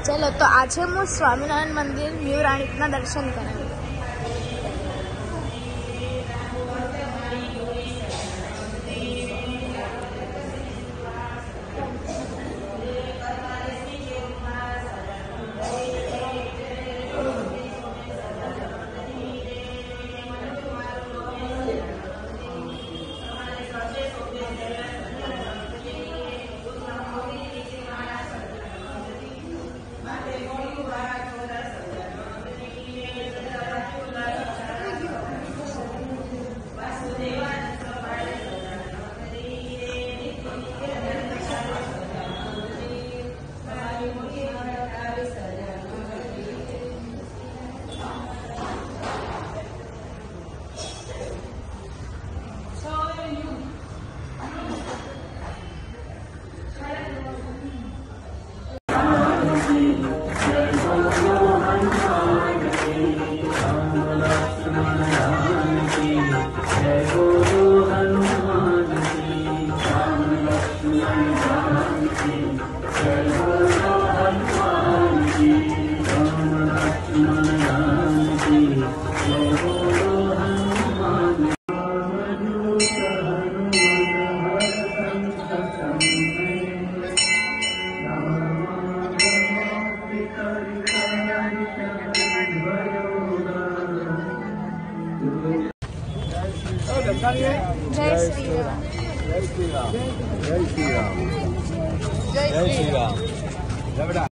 चलो तो आज हूँ स्वामीनारायण मंदिर न्यू राणीपना दर्शन करें। जय श्री राम। जय श्री राम। जय श्री राम। जय श्री राम।